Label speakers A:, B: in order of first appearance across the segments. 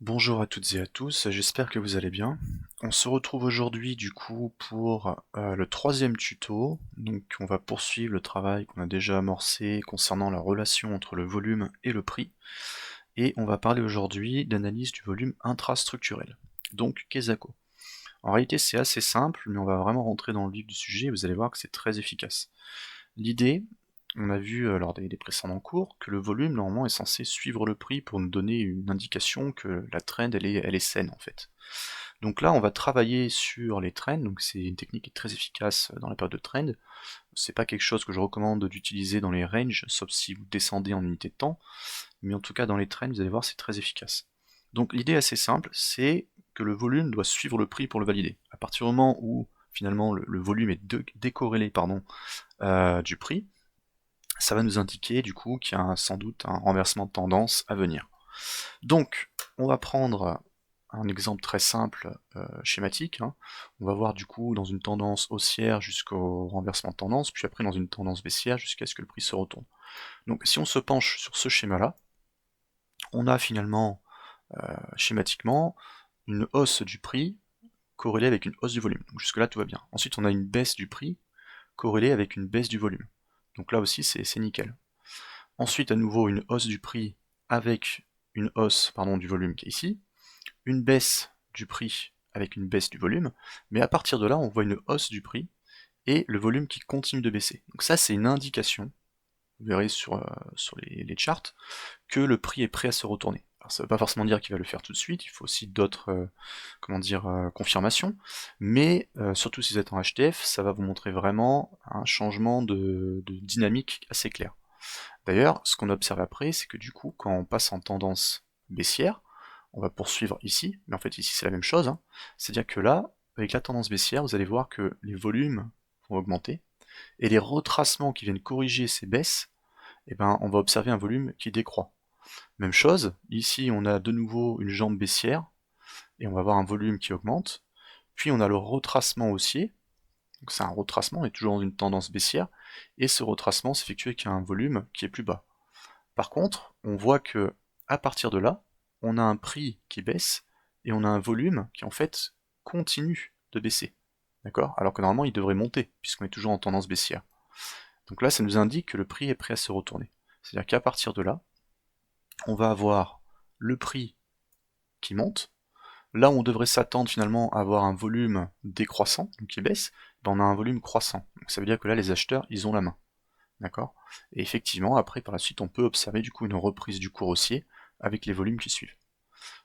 A: Bonjour à toutes et à tous, j'espère que vous allez bien. On se retrouve aujourd'hui du coup pour le troisième tuto. Donc on va poursuivre le travail qu'on a déjà amorcé concernant la relation entre le volume et le prix. Et on va parler aujourd'hui d'analyse du volume intrastructurel. Donc Kesako. En réalité c'est assez simple, mais on va vraiment rentrer dans le vif du sujet et vous allez voir que c'est très efficace. L'idée, on a vu lors des précédents cours, que le volume normalement est censé suivre le prix pour nous donner une indication que la trend elle est saine en fait. Donc là on va travailler sur les trends, donc c'est une technique qui est très efficace dans la période de trend. C'est pas quelque chose que je recommande d'utiliser dans les ranges, sauf si vous descendez en unité de temps, mais en tout cas dans les trends vous allez voir c'est très efficace. Donc l'idée est assez simple, c'est que le volume doit suivre le prix pour le valider. À partir du moment où finalement le volume est décorrélé du prix, ça va nous indiquer du coup qu'il y a sans doute un renversement de tendance à venir. Donc, on va prendre un exemple très simple, schématique, hein. On va voir du coup dans une tendance haussière jusqu'au renversement de tendance, puis après dans une tendance baissière jusqu'à ce que le prix se retourne. Donc si on se penche sur ce schéma-là, on a finalement schématiquement une hausse du prix corrélée avec une hausse du volume. Donc jusque-là tout va bien. Ensuite on a une baisse du prix corrélée avec une baisse du volume. Donc là aussi c'est nickel. Ensuite, à nouveau, une hausse du prix avec une hausse du volume qui est ici, une baisse du prix avec une baisse du volume, mais à partir de là, on voit une hausse du prix et le volume qui continue de baisser. Donc ça, c'est une indication, vous verrez sur les charts, que le prix est prêt à se retourner. Alors ça ne veut pas forcément dire qu'il va le faire tout de suite, il faut aussi d'autres confirmations, mais surtout si vous êtes en HTF, ça va vous montrer vraiment un changement de dynamique assez clair. D'ailleurs, ce qu'on observe après, c'est que du coup, quand on passe en tendance baissière, on va poursuivre ici, mais en fait ici c'est la même chose, hein. C'est-à-dire que là, avec la tendance baissière, vous allez voir que les volumes vont augmenter, et les retracements qui viennent corriger ces baisses, eh ben, on va observer un volume qui décroît. Même chose, ici on a de nouveau une jambe baissière, et on va avoir un volume qui augmente, puis on a le retracement haussier, donc c'est un retracement, on est toujours dans une tendance baissière, et ce retracement s'effectue avec un volume qui est plus bas. Par contre, on voit que à partir de là, on a un prix qui baisse et on a un volume qui en fait continue de baisser. D'accord? Alors que normalement il devrait monter, puisqu'on est toujours en tendance baissière. Donc là, ça nous indique que le prix est prêt à se retourner. C'est-à-dire qu'à partir de là, on va avoir le prix qui monte. Là où on devrait s'attendre finalement à avoir un volume décroissant, donc qui baisse, ben on a un volume croissant. Donc ça veut dire que là, les acheteurs, ils ont la main. D'accord? Et effectivement, après, par la suite, on peut observer du coup une reprise du cours haussier avec les volumes qui suivent.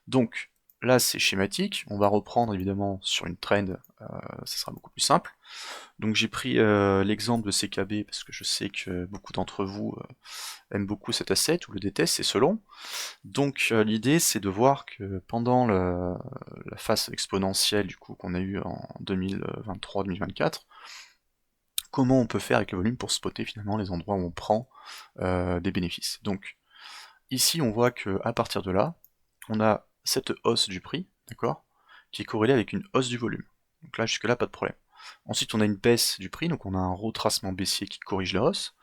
A: Donc, là, c'est schématique. On va reprendre évidemment sur une trend, ça sera beaucoup plus simple. Donc, j'ai pris l'exemple de CKB parce que je sais que beaucoup d'entre vous aiment beaucoup cet asset ou le détestent, c'est selon. Donc, l'idée, c'est de voir que pendant la phase exponentielle du coup qu'on a eu en 2023-2024, comment on peut faire avec le volume pour spotter finalement les endroits où on prend des bénéfices. Donc ici on voit que à partir de là, on a cette hausse du prix, d'accord, qui est corrélée avec une hausse du volume. Donc là jusque là pas de problème. Ensuite on a une baisse du prix, donc on a un retracement baissier qui corrige la hausse,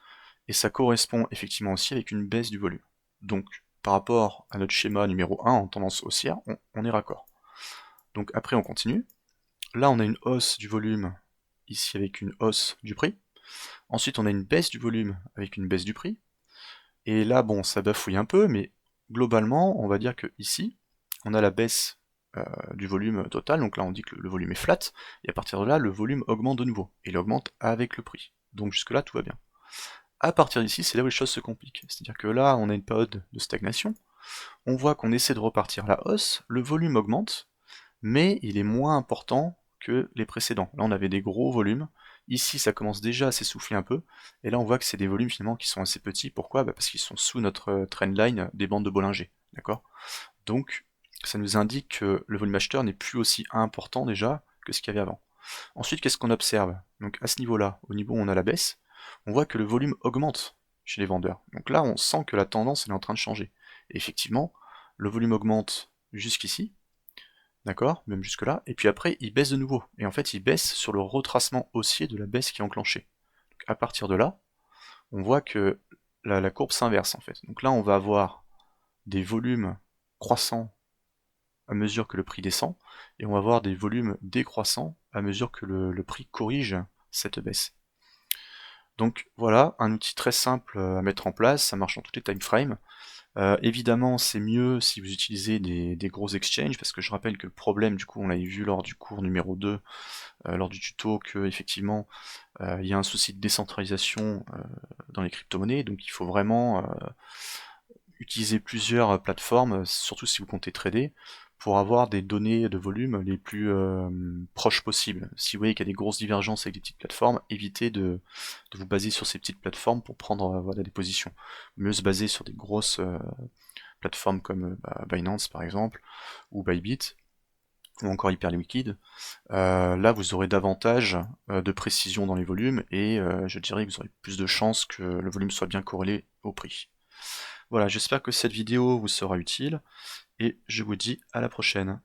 A: et ça correspond effectivement aussi avec une baisse du volume. Donc par rapport à notre schéma numéro 1 en tendance haussière, on est raccord. Donc après on continue. Là on a une hausse du volume ici avec une hausse du prix. Ensuite, on a une baisse du volume avec une baisse du prix. Et là, bon, ça bafouille un peu, mais globalement, on va dire que ici, on a la baisse du volume total. Donc là, on dit que le volume est flat. Et à partir de là, le volume augmente de nouveau. Et il augmente avec le prix. Donc jusque-là, tout va bien. À partir d'ici, c'est là où les choses se compliquent. C'est-à-dire que là, on a une période de stagnation. On voit qu'on essaie de repartir à la hausse. Le volume augmente, mais il est moins important que les précédents. Là, on avait des gros volumes. Ici, ça commence déjà à s'essouffler un peu. Et là, on voit que c'est des volumes finalement qui sont assez petits. Pourquoi? Bah, parce qu'ils sont sous notre trendline des bandes de Bollinger. D'accord? Donc, ça nous indique que le volume acheteur n'est plus aussi important déjà que ce qu'il y avait avant. Ensuite, qu'est-ce qu'on observe? Donc, à ce niveau-là, au niveau où on a la baisse, on voit que le volume augmente chez les vendeurs. Donc là, on sent que la tendance elle est en train de changer. Et effectivement, le volume augmente jusqu'ici, d'accord, même jusque-là, et puis après il baisse de nouveau, et en fait il baisse sur le retracement haussier de la baisse qui est enclenchée. Donc, à partir de là, on voit que la courbe s'inverse en fait. Donc là on va avoir des volumes croissants à mesure que le prix descend, et on va avoir des volumes décroissants à mesure que le prix corrige cette baisse. Donc voilà, un outil très simple à mettre en place, ça marche dans tous les time frames. Évidemment, c'est mieux si vous utilisez des gros exchanges, parce que je rappelle que le problème, du coup, on l'avait vu lors du cours numéro 2, lors du tuto, que effectivement, il y a un souci de décentralisation dans les crypto-monnaies, donc il faut vraiment utiliser plusieurs plateformes, surtout si vous comptez trader, pour avoir des données de volume les plus proches possibles. Si vous voyez qu'il y a des grosses divergences avec des petites plateformes, évitez de vous baser sur ces petites plateformes pour prendre voilà, des positions. Mieux se baser sur des grosses plateformes comme Binance par exemple, ou Bybit, ou encore Hyperliquid. Là, vous aurez davantage de précision dans les volumes et je dirais que vous aurez plus de chances que le volume soit bien corrélé au prix. Voilà, j'espère que cette vidéo vous sera utile et je vous dis à la prochaine.